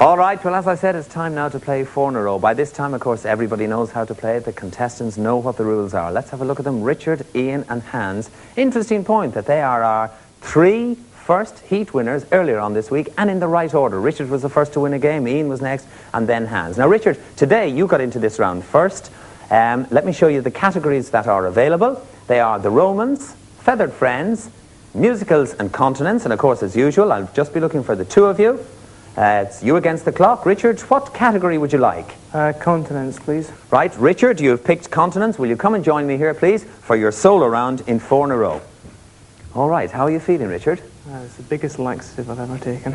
All right, well, as I said, it's time now to play 4 in a row. By this time, of course, everybody knows how to play it. The contestants know what the rules are. Let's have a look at them. Richard, Ian and Hans. Interesting point that they are our 3 first heat winners earlier on this week, and in the right order. Richard was the first to win a game, Ian was next, and then Hans. Now, Richard, today you got into this round first. Let me show you the categories that are available. They are the Romans, Feathered Friends, Musicals and Continents, and of course, as usual, I'll just be looking for the 2 of you. It's you against the clock. Richard, what category would you like? Continents, please. Right, Richard, you've picked continents. Will you come and join me here, please, for your solo round in 4 in a row? All right, how are you feeling, Richard? It's the biggest laxative I've ever taken.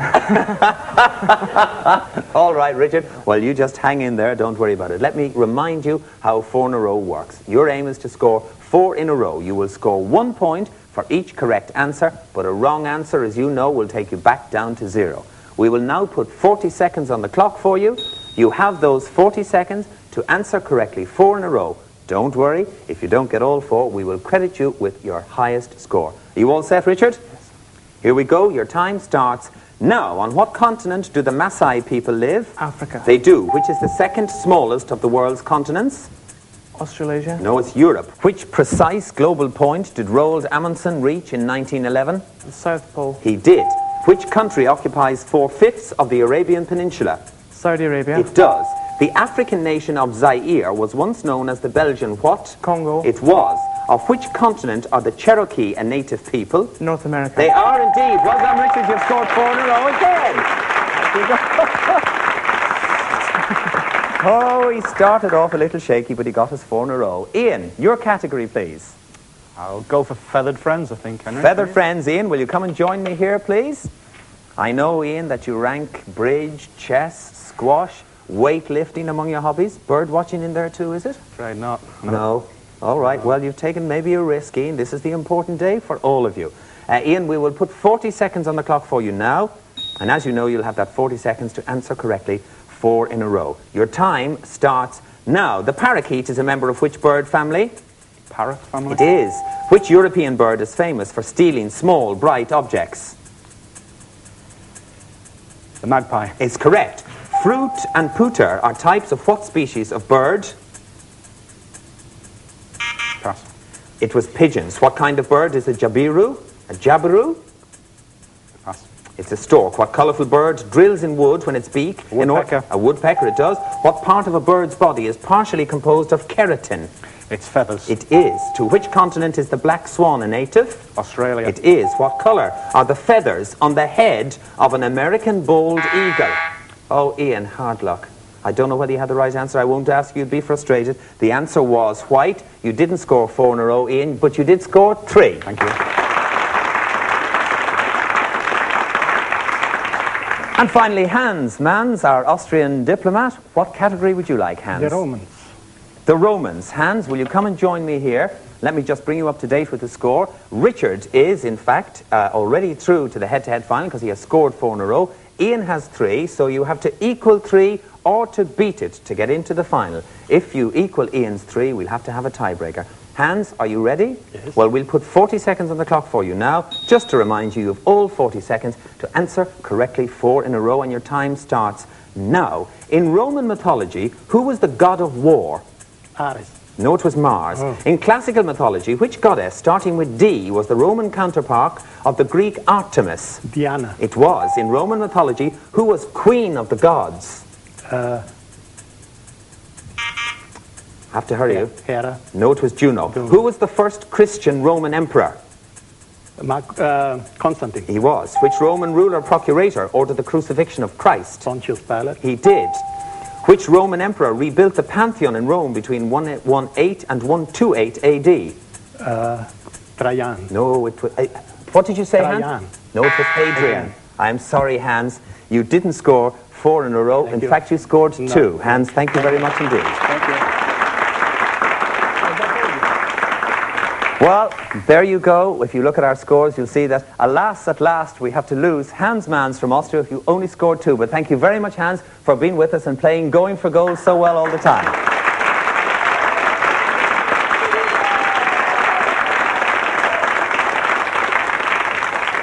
All right, Richard. Well, you just hang in there. Don't worry about it. Let me remind you how 4 in a row works. Your aim is to score 4 in a row. You will score 1 point for each correct answer, but a wrong answer, as you know, will take you back down to 0. We will now put 40 seconds on the clock for you. You have those 40 seconds to answer correctly 4 in a row. Don't worry, if you don't get all 4, we will credit you with your highest score. Are you all set, Richard? Yes. Here we go, your time starts now. On what continent do the Maasai people live? Africa. They do. Which is the second smallest of the world's continents? Australasia. No, it's Europe. Which precise global point did Roald Amundsen reach in 1911? The South Pole. He did. Which country occupies 4/5 of the Arabian Peninsula? Saudi Arabia. It does. The African nation of Zaire was once known as the Belgian what? Congo. It was. Of which continent are the Cherokee a native people? North America. They are indeed. Well done, Richard. You've scored 4 in a row again. Oh, he started off a little shaky, but he got his 4 in a row. Ian, your category, please. I'll go for Feathered Friends, I think, Henry. Feathered Friends, Ian. Will you come and join me here, please? I know, Ian, that you rank bridge, chess, squash, weightlifting among your hobbies. Bird watching in there too, is it? Afraid not. No. All right, well, you've taken maybe a risk, Ian. This is the important day for all of you. Ian, we will put 40 seconds on the clock for you now. And as you know, you'll have that 40 seconds to answer correctly 4 in a row. Your time starts now. The parakeet is a member of which bird family? Parrot family? It is. Which European bird is famous for stealing small, bright objects? The magpie. It's correct. Fruit and pooter are types of what species of bird? Pass. It was pigeons. What kind of bird is a jabiru? A jabiru? Pass. It's a stork. What colourful bird drills in wood when its beak? A woodpecker. A woodpecker, it does. What part of a bird's body is partially composed of keratin? It's feathers. It is. To which continent is the black swan a native? Australia. It is. What colour are the feathers on the head of an American bald eagle? Oh, Ian, hard luck. I don't know whether you had the right answer. I won't ask you. You'd be frustrated. The answer was white. You didn't score 4 in a row, Ian, but you did score 3. Thank you. And finally, Hans. Mans, our Austrian diplomat. What category would you like, Hans? The Romans. The Romans. Hans, will you come and join me here? Let me just bring you up to date with the score. Richard is, in fact, already through to the head-to-head final because he has scored 4 in a row. Ian has 3, so you have to equal 3 or to beat it to get into the final. If you equal Ian's 3, we'll have to have a tiebreaker. Hans, are you ready? Yes. Well, we'll put 40 seconds on the clock for you now, just to remind you of all 40 seconds to answer correctly 4 in a row, and your time starts now. In Roman mythology, who was the god of war? Ares. No, it was Mars. Oh. In classical mythology, which goddess, starting with D, was the Roman counterpart of the Greek Artemis? Diana. It was. In Roman mythology, who was queen of the gods? Have to hurry you. Hera. No, it was Juno. Who was the first Christian Roman emperor? Constantine. He was. Which Roman ruler procurator ordered the crucifixion of Christ? Pontius Pilate. He did. Which Roman emperor rebuilt the Pantheon in Rome between 118 and 128 AD? Trajan. No, it was... what did you say, Trajan. Hans? No, it was Hadrian. I'm sorry, Hans. You didn't score 4 in a row. Thank you. In fact, you scored 2. No. Hans, thank you very much indeed. Thank you. Well, there you go. If you look at our scores, you'll see that, alas, at last, we have to lose Hans Mans from Austria if you only scored 2. But thank you very much, Hans, for being with us and playing Going for Gold so well all the time.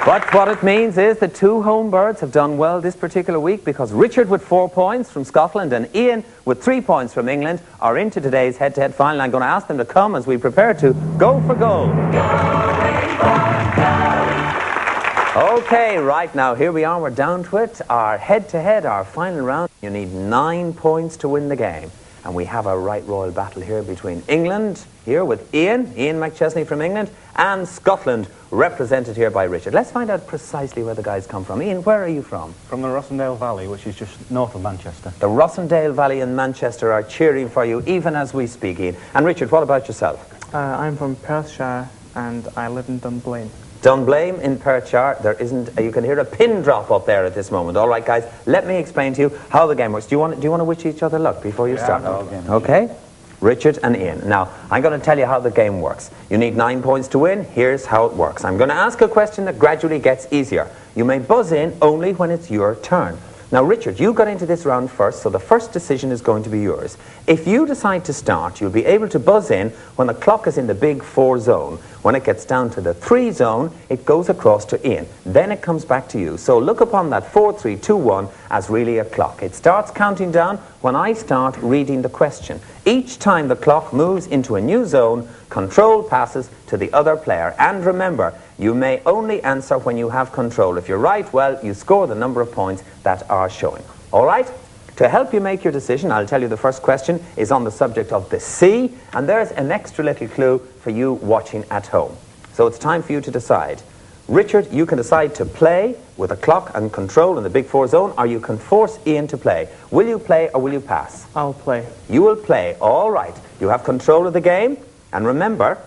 But what it means is the two home birds have done well this particular week because Richard with 4 points from Scotland and Ian with 3 points from England are into today's head-to-head final. I'm going to ask them to come as we prepare to go for gold. Okay, right now, here we are, we're down to it. Our head-to-head, our final round. You need 9 points to win the game. And we have a right royal battle here between England, here with Ian McChesney from England, and Scotland, represented here by Richard. Let's find out precisely where the guys come from. Ian, where are you from? From the Rossendale Valley, which is just north of Manchester. The Rossendale Valley and Manchester are cheering for you, even as we speak, Ian. And Richard, what about yourself? I'm from Perthshire and I live in Dunblane. Dunblane in Perthshire. There isn't. You can hear a pin drop up there at this moment. All right, guys. Let me explain to you how the game works. Do you want to wish each other luck before you start? Okay. Richard and Ian. Now, I'm going to tell you how the game works. You need 9 points to win. Here's how it works. I'm going to ask a question that gradually gets easier. You may buzz in only when it's your turn. Now, Richard, you got into this round first, so the first decision is going to be yours. If you decide to start, you'll be able to buzz in when the clock is in the big 4 zone. When it gets down to the 3 zone, it goes across to Ian. Then it comes back to you. So look upon that 4, 3, 2, 1 as really a clock. It starts counting down when I start reading the question. Each time the clock moves into a new zone, control passes to the other player. And remember, you may only answer when you have control. If you're right, well, you score the number of points that are showing. All right? To help you make your decision, I'll tell you the first question is on the subject of the sea, and there's an extra little clue for you watching at home. So it's time for you to decide. Richard, you can decide to play with a clock and control in the big 4 zone, or you can force Ian to play. Will you play or will you pass? I'll play. You will play. All right. You have control of the game, and remember,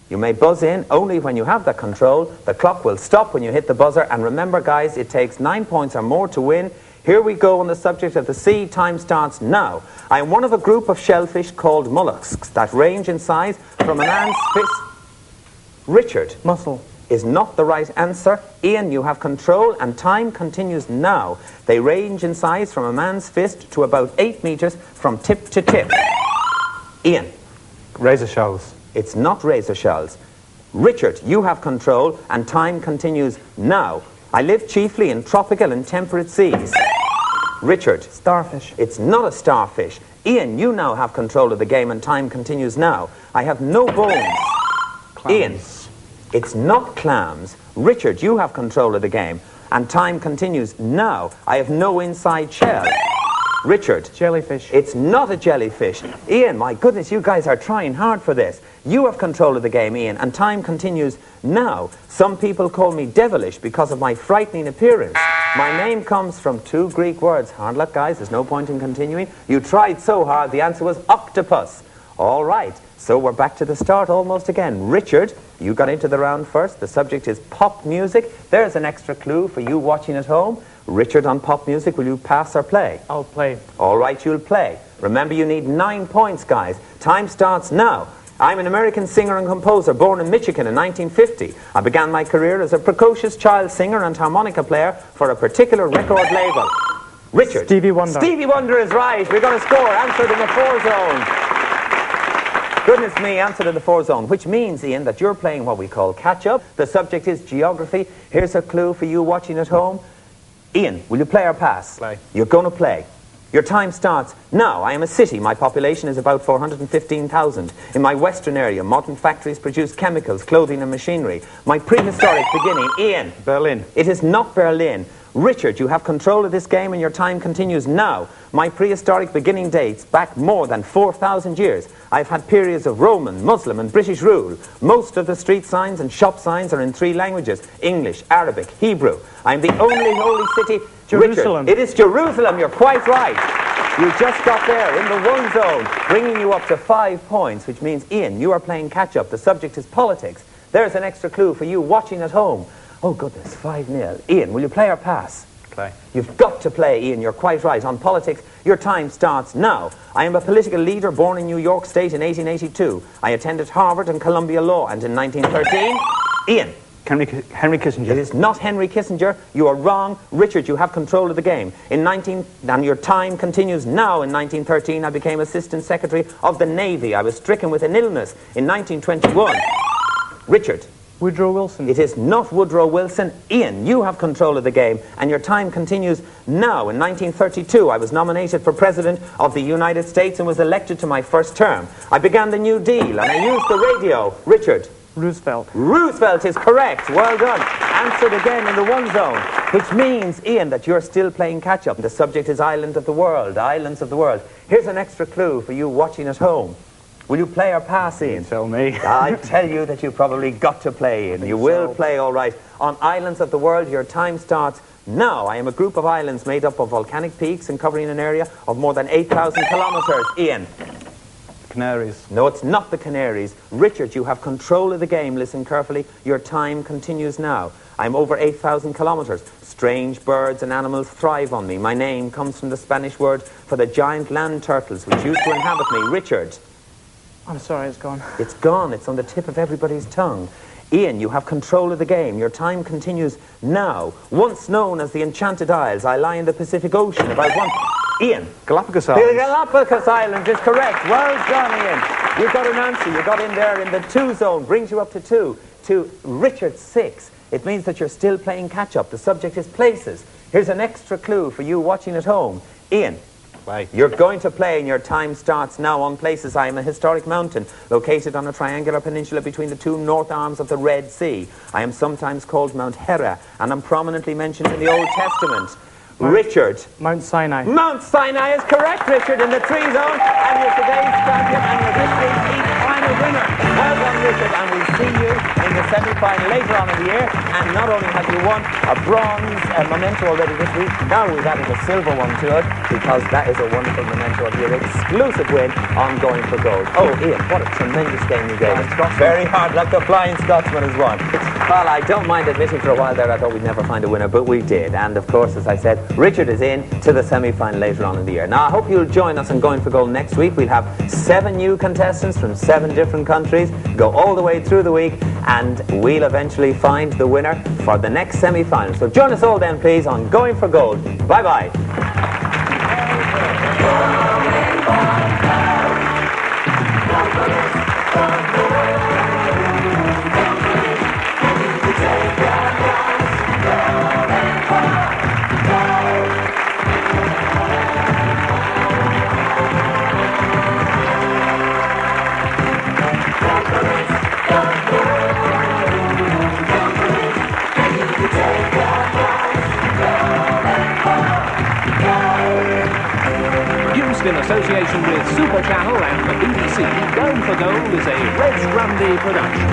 you may buzz in only when you have that control. The clock will stop when you hit the buzzer, and remember, guys, it takes 9 points or more to win. Here we go on the subject of the sea. Time starts now. I am one of a group of shellfish called mollusks that range in size from a man's fist. Richard. Mussel. Is not the right answer. Ian, you have control, and time continues now. They range in size from a man's fist to about 8 meters from tip to tip. Ian. Razor shells. It's not razor shells. Richard, you have control, and time continues now. I live chiefly in tropical and temperate seas. Richard. Starfish. It's not a starfish. Ian, you now have control of the game, and time continues now. I have no bones. Clams. Ian. It's not clams. Richard, you have control of the game, and time continues now. I have no inside shell. Richard. Jellyfish. It's not a jellyfish. Ian, my goodness, you guys are trying hard for this. You have control of the game, Ian, and time continues now. Some people call me devilish because of my frightening appearance. My name comes from 2 Greek words. Hard luck, guys. There's no point in continuing. You tried so hard. The answer was octopus. All right. So we're back to the start almost again. Richard, you got into the round first. The subject is pop music. There's an extra clue for you watching at home. Richard, on pop music, will you pass or play? I'll play. All right, you'll play. Remember, you need 9 points, guys. Time starts now. I'm an American singer and composer born in Michigan in 1950. I began my career as a precocious child singer and harmonica player for a particular record label. Richard. Stevie Wonder. Stevie Wonder is right. We're going to score. Answered in the 4 zone. Goodness me, answered in the 4 zone, which means, Ian, that you're playing what we call catch-up. The subject is geography. Here's a clue for you watching at home. Ian, will you play or pass? Play. You're going to play. Your time starts now. I am a city. My population is about 415,000. In my western area, modern factories produce chemicals, clothing and machinery. My prehistoric beginning, Ian. Berlin. It is not Berlin. Richard, you have control of this game and your time continues now. My prehistoric beginning dates back more than 4,000 years. I've had periods of Roman, Muslim and British rule. Most of the street signs and shop signs are in 3 languages: English, Arabic, Hebrew. I'm the only holy city. Jerusalem. Richard, it is Jerusalem. You're quite right. You just got there in the 1 zone, bringing you up to 5 points, which means, Ian, you are playing catch-up. The subject is politics. There's an extra clue for you watching at home. Oh, goodness, 5-0. Ian, will you play or pass? Play. You've got to play, Ian. You're quite right. On politics, your time starts now. I am a political leader born in New York State in 1882. I attended Harvard and Columbia Law, and in 1913... Ian. Henry Kissinger. It is not Henry Kissinger. You are wrong. Richard, you have control of the game. And your time continues now. In 1913, I became Assistant Secretary of the Navy. I was stricken with an illness in 1921. Richard, Woodrow Wilson. It is not Woodrow Wilson. Ian, you have control of the game, and your time continues now. In 1932, I was nominated for President of the United States and was elected to my first term. I began the New Deal, and I used the radio. Richard. Roosevelt. Roosevelt is correct. Well done. Answered again in the one zone, which means, Ian, that you're still playing catch-up. The subject is Island of the World, Islands of the World. Here's an extra clue for you watching at home. Will you play or pass, Ian? Tell me. I tell you that you probably got to play, Ian. You will play all right. On Islands of the World, your time starts now. I am a group of islands made up of volcanic peaks and covering an area of more than 8,000 kilometres. Ian. Canaries. No, it's not the Canaries. Richard, you have control of the game. Listen carefully. Your time continues now. I'm over 8,000 kilometres. Strange birds and animals thrive on me. My name comes from the Spanish word for the giant land turtles which used to inhabit me. Richard. I'm sorry, it's gone. It's gone. It's on the tip of everybody's tongue. Ian, you have control of the game. Your time continues now. Once known as the Enchanted Isles, I lie in the Pacific Ocean. About one... Ian. Galapagos The Islands. Galapagos Islands is correct. Well done, Ian. You got an answer. You got in there in the two zone. Brings you up to 2. To Richard 6. It means that you're still playing catch-up. The subject is places. Here's an extra clue for you watching at home. Ian. Play. You're going to play and your time starts now. On places. I am a historic mountain located on a triangular peninsula between the two north arms of the Red Sea. I am sometimes called Mount Hera and I'm prominently mentioned in the Old Testament. Richard. Mount Sinai. Mount Sinai is correct, Richard, in the 3 zone, and you're today's champion and you're this week's Eat final winner. Well done, Richard, and we'll see you in the semi-final later on in the year. And not only have you won a bronze memento already this week, now we've added a silver one to it, because that is a wonderful memento of your exclusive win on Going for Gold. Oh, Ian, what a tremendous game you gave us. Very hard, like the Flying Scotsman has won. Well, I don't mind admitting for a while there I thought we'd never find a winner, but we did. And of course, as I said, Richard is in to the semi-final later on in the year. Now, I hope you'll join us on Going for Gold next week. We'll have 7 new contestants from 7 different countries, go all the way through the week, and we'll eventually find the winner for the next semi-final. So join us all then, please, on Going for Gold. Bye-bye. In association with Super Channel and the BBC, Going for Gold is a Reds Grundy production.